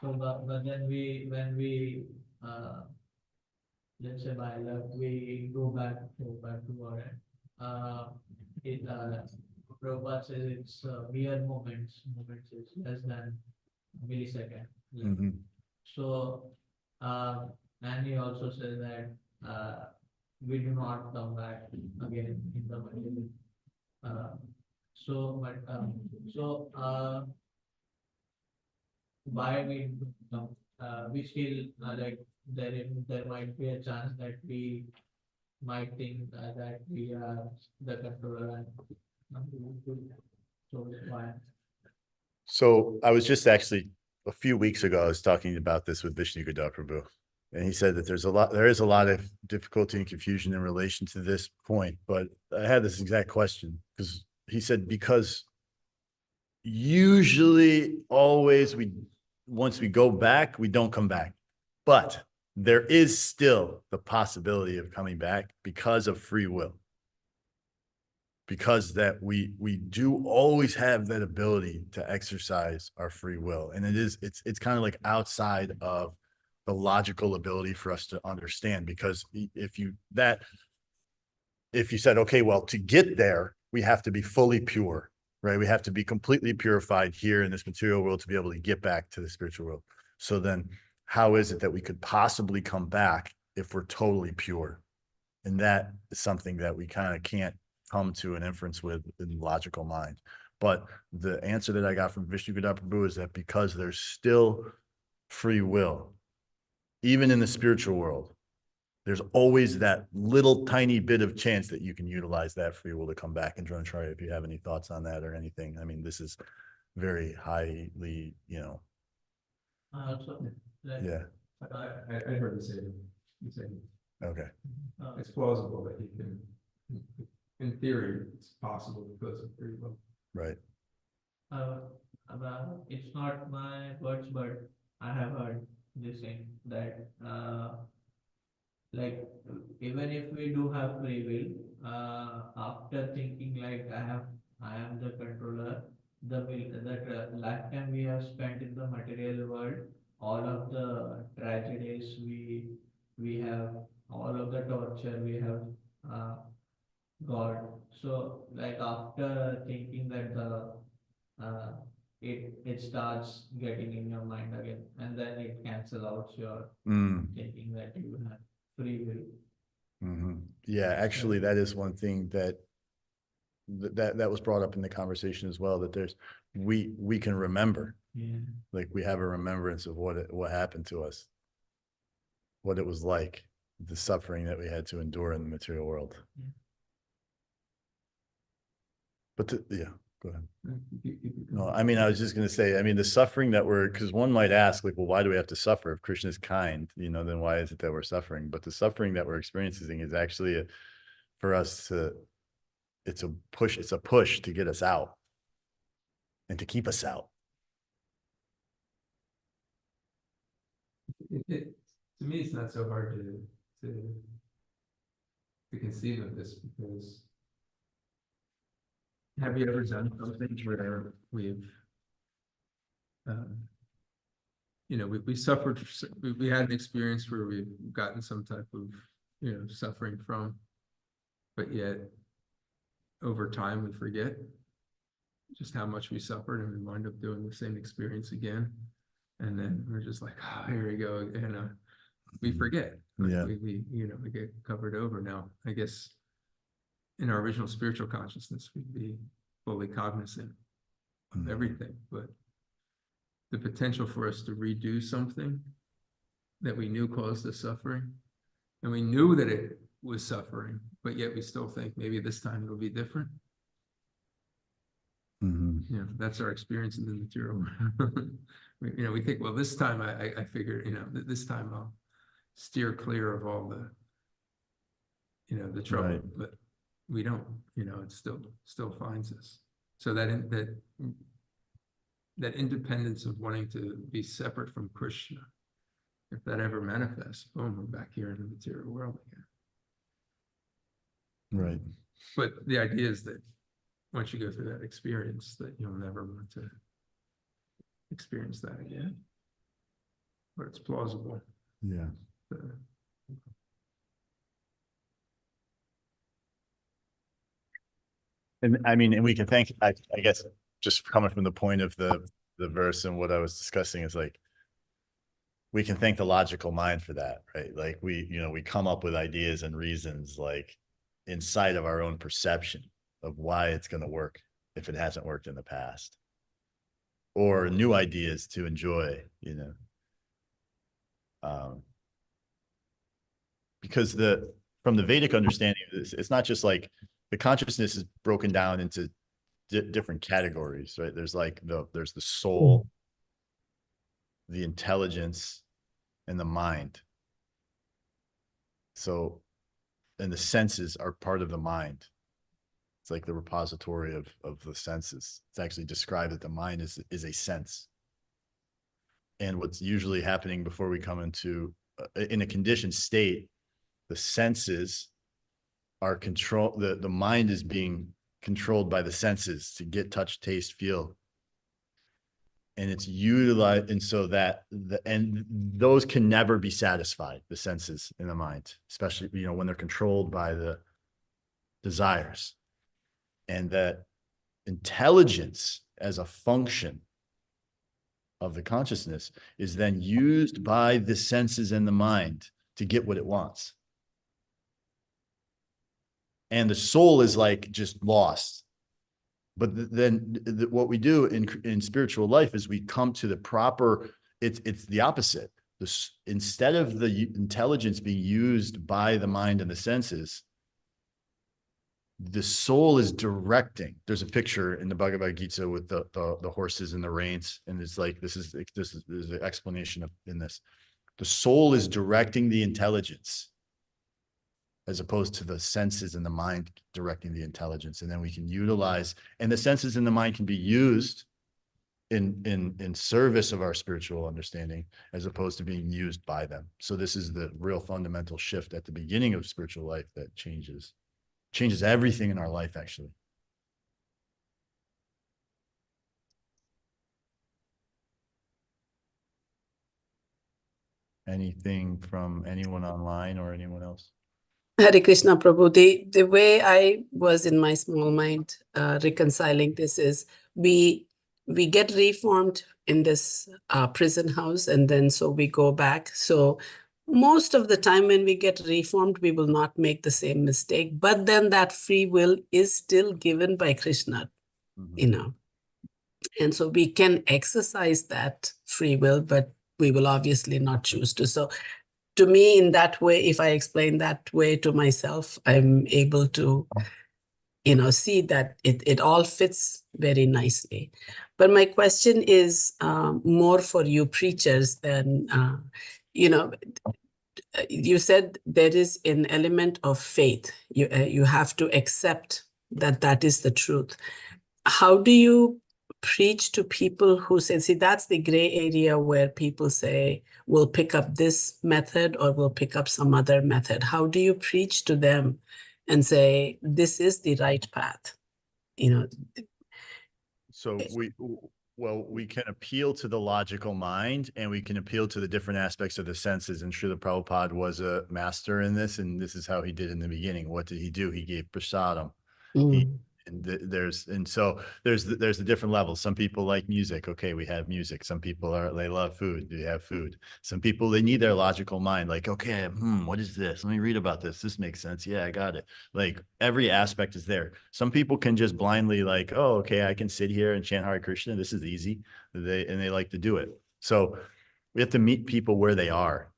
So but then when we let's say by luck we go back to our end. Prabhupada says it's mere moments is less than a millisecond. So and he also says that we do not come back again in the material. Why we still like there might be a chance that we might think that we are the controller, and so why? So I was just actually a few weeks ago, I was talking about this with Vishnu Gadar Prabhu, and he said that there is a lot of difficulty and confusion in relation to this point. But I had this exact question because he said, because usually always once we go back, we don't come back. But there is still the possibility of coming back because of free will. Because that we do always have that ability to exercise our free will. And it's kind of like outside of the logical ability for us to understand, because if you said, okay, well, to get there, we have to be fully pure, right? We have to be completely purified here in this material world to be able to get back to the spiritual world. So then how is it that we could possibly come back if we're totally pure? And that is something that we kind of can't come to an inference with in the logical mind. But the answer that I got from Vishnu Prabhu is that because there's still free will, even in the spiritual world, there's always that little tiny bit of chance that you can utilize that free will to come back. And Dronacharya, if you have any thoughts on that or anything, I mean, this is very highly, I also, like, yeah. I heard you say Okay. it's plausible that he can, in theory, it's possible because of free will. Right. It's not my words, but I have heard this saying that, like, even if we do have free will, after thinking like I am the controller, that lifetime we have spent in the material world, all of the tragedies we have, all of the torture we have, got. So like after thinking that uh, it starts getting in your mind again, and then it cancels out your thinking that you have free will. Yeah, actually, that is one thing that was brought up in the conversation as well, that we can remember, like we have a remembrance of what happened to us, what it was like, the suffering that we had to endure in the material world. But yeah, go ahead. No, I mean, I was just going to say, I mean, the suffering that because one might ask, like, well, why do we have to suffer? If Krishna is kind, then why is it that we're suffering? But the suffering that we're experiencing is actually for us it's a push to get us out and to keep us out. To me, it's not so hard to conceive of this, because have you ever done something where we've we suffered, we had an experience where we've gotten some type of suffering from, but yet over time we forget just how much we suffered, and we wind up doing the same experience again, and then we're just like, oh, here we go again. We forget. Yeah. We get covered over. Now, I guess in our original spiritual consciousness, we'd be fully cognizant of everything, but the potential for us to redo something that we knew caused us suffering, and we knew that it was suffering, but yet we still think maybe this time it'll be different. That's our experience in the material world. We think, well, this time I figure, this time I'll steer clear of all the trouble, Right. but we don't. It still finds us. So that independence of wanting to be separate from Krishna, if that ever manifests, boom, we're back here in the material world again. Right. But the idea is that once you go through that experience, that you'll never want to experience that again. But it's plausible. Yeah. And I mean, and we can thank, I guess, just coming from the point of the verse and what I was discussing is like, we can thank the logical mind for that, right? Like we come up with ideas and reasons like inside of our own perception of why it's going to work if it hasn't worked in the past, or new ideas to enjoy, because from the Vedic understanding of this, it's not just like the consciousness is broken down into different categories, right? There's there's the soul, the intelligence, and the mind. So, and the senses are part of the mind. It's like the repository of the senses. It's actually described that the mind is a sense. And what's usually happening before we come into in a conditioned state, the senses are the mind is being controlled by the senses to get, touch, taste, feel. And it's utilized, and so that and those can never be satisfied, the senses in the mind, especially, when they're controlled by the desires. And that intelligence as a function of the consciousness is then used by the senses and the mind to get what it wants. And the soul is like just lost. But then what we do in spiritual life is we come to the proper, it's the opposite. Instead of the intelligence being used by the mind and the senses, the soul is directing. There's a picture in the Bhagavad Gita with the horses and the reins, and it's like there's an explanation in this. The soul is directing the intelligence, as opposed to the senses and the mind directing the intelligence. And then we can utilize, and the senses and the mind can be used in service of our spiritual understanding, as opposed to being used by them. So this is the real fundamental shift at the beginning of spiritual life that changes everything in our life, actually. Anything from anyone online or anyone else? Hare Krishna, Prabhu. The way I was in my small mind reconciling this is we get reformed in this prison house, and then so we go back. So most of the time when we get reformed, we will not make the same mistake. But then that free will is still given by Krishna, and so we can exercise that free will, but we will obviously not choose to. So to me, in that way, if I explain that way to myself, I'm able to, see that it all fits very nicely. But my question is more for you preachers than, you said there is an element of faith. You have to accept that is the truth. How do you preach to people who say, see, that's the gray area where people say, we'll pick up this method or we'll pick up some other method? How do you preach to them and say, this is the right path? So we can appeal to the logical mind, and we can appeal to the different aspects of the senses. And Srila Prabhupada was a master in this, and this is how he did in the beginning. What did he do? He gave prasadam. There's the different levels. Some people like music. Okay, we have music. Some people they love food. They have food. Some people, they need their logical mind. Like, okay, what is this? Let me read about this. This makes sense. Yeah, I got it. Like every aspect is there. Some people can just blindly like, oh, okay, I can sit here and chant Hare Krishna. This is easy. They like to do it. So we have to meet people where they are.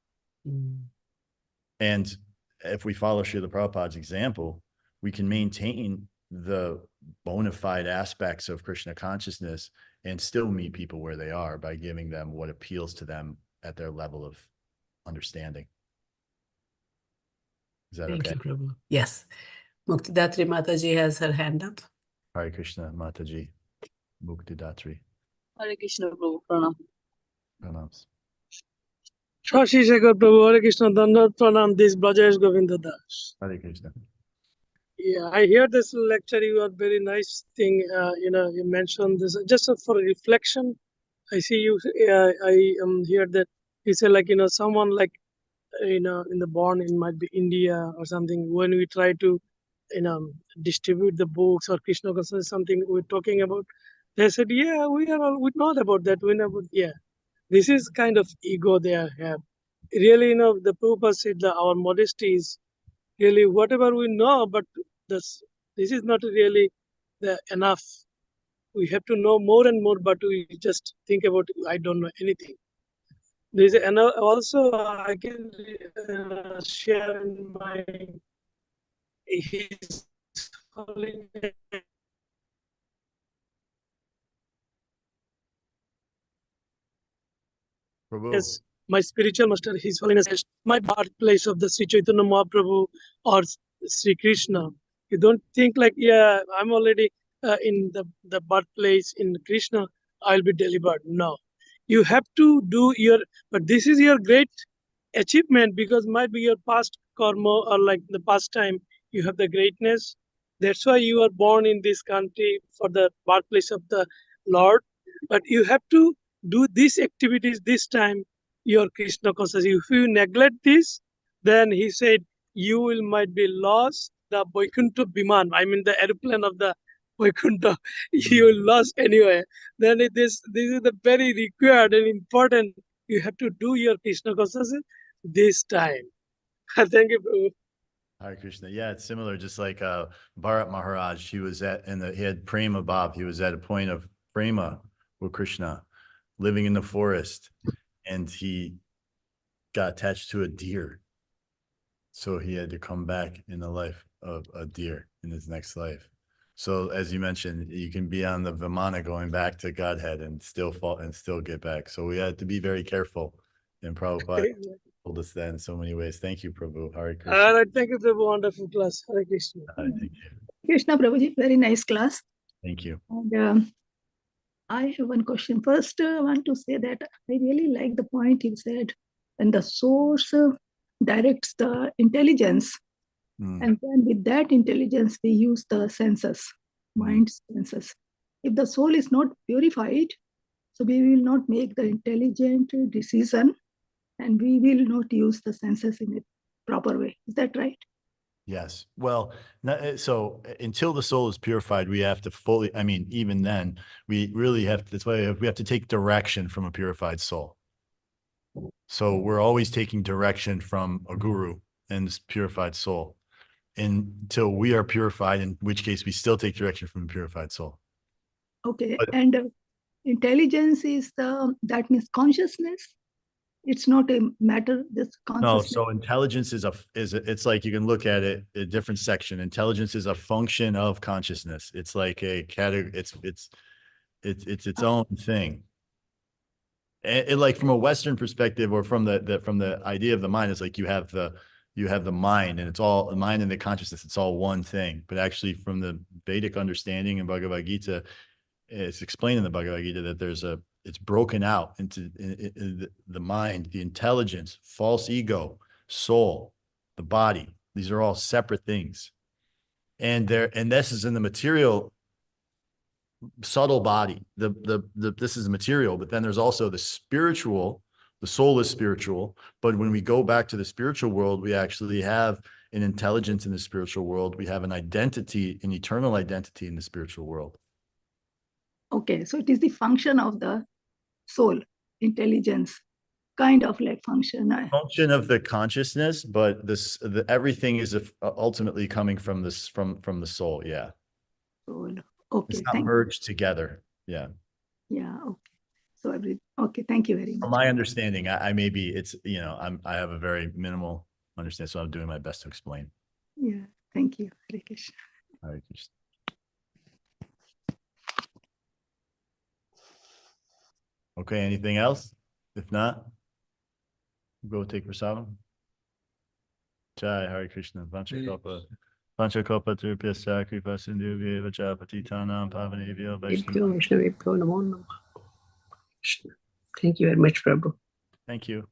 And if we follow Srila Prabhupada's example, we can maintain the bona fide aspects of Krishna consciousness and still meet people where they are by giving them what appeals to them at their level of understanding. Is that okay? Thank you, Prabhu. Yes. Muktidatri Mataji has her hand up. Hare Krishna, Mataji. Muktidatri. Hare Krishna, Prabhu. Pranam. Pranams. Sasi Sekhara, Prabhu. Hare Krishna, Dandar Pranam. This Brajesh Govinda Das. Hare Krishna. Yeah, I hear this lecture. You are very nice thing. You mentioned this just for reflection. I see you. I hear that you say someone in the born in might be India or something. When we try to distribute the books or Krishna consciousness, something we're talking about, they said, yeah, we know about that. We know about, yeah. This is kind of ego they have. Really, the Prabhupada said that our modesty is really whatever we know, but this is not really enough. We have to know more and more, but we just think about I don't know anything. There's and also I can share in my His Holiness. Prabhu. Yes, my spiritual master, His Holiness, my birthplace of the Sri Chaitanya Mahaprabhu or Sri Krishna. You don't think like, yeah, I'm already in the birthplace in Krishna, I'll be delivered. No, you have to do but this is your great achievement, because might be your past karma or like the past time you have the greatness. That's why you are born in this country for the birthplace of the Lord. But you have to do these activities this time, your Krishna consciousness. If you neglect this, then he said you will might be lost the Vaikuntha Biman. I mean the airplane of the Vaikuntha. You will lost anyway. Then this is the very required and important. You have to do your Krishna consciousness this time. Thank you, Prabhu. Hare Krishna. Yeah, it's similar. Just like Bharat Maharaj, he was he had prema bhav. He was at a point of prema with Krishna, living in the forest, and he got attached to a deer. So he had to come back in the life of a deer in his next life. So as you mentioned, you can be on the Vimana going back to Godhead and still fall and still get back. So we had to be very careful. And Prabhupada told us that in so many ways. Thank you, Prabhu. Hare Krishna. All right, thank you, Prabhu. Wonderful class. Hare Krishna. Thank you. Krishna Prabhuji, very nice class. Thank you. And I have one question. First, I want to say that I really like the point you said, when the source directs the intelligence, and then with that intelligence, we use the senses, mind senses. If the soul is not purified, so we will not make the intelligent decision, and we will not use the senses in a proper way. Is that right? Yes. Well, so until the soul is purified, we have to fully, I mean, even then, we really have to, that's why we have to take direction from a purified soul. So we're always taking direction from a guru and this purified soul until we are purified, in which case we still take direction from a purified soul. Okay. And intelligence is that means consciousness. It's not a matter, this consciousness. No, so intelligence is it's like, you can look at it a different section. Intelligence is a function of consciousness. It's like a category. It's its own thing. And like from a Western perspective, or from the idea of the mind, it's like you have the mind, and it's all the mind and the consciousness. It's all one thing. But actually, from the Vedic understanding in Bhagavad Gita, it's explained in the Bhagavad Gita that it's broken out into the mind, the intelligence, false ego, soul, the body. These are all separate things. And this is in the material, subtle body. This is material, but then there's also the spiritual. The soul is spiritual, but when we go back to the spiritual world, we actually have an intelligence in the spiritual world. We have an identity, an eternal identity in the spiritual world. Okay, so it is the function of the soul, intelligence, kind of like function. Function of the consciousness, but everything is ultimately coming from from the soul. Yeah. Soul. Okay. It's not merged together. Yeah. Yeah. Okay. So okay. Thank you very much. From my understanding, I may be, I have a very minimal understanding, so I'm doing my best to explain. Yeah. Thank you. Hare Krishna. Hare Krishna. Okay, anything else? If not, we'll go take prasadam. Jai Hare Krishna. Vanchakopa Trupyasya Kripa Sindhu Vacha Patitanam Pavanebhyo Vaishnavebhyo Namo Namah. Thank you very much, Prabhu. Thank you.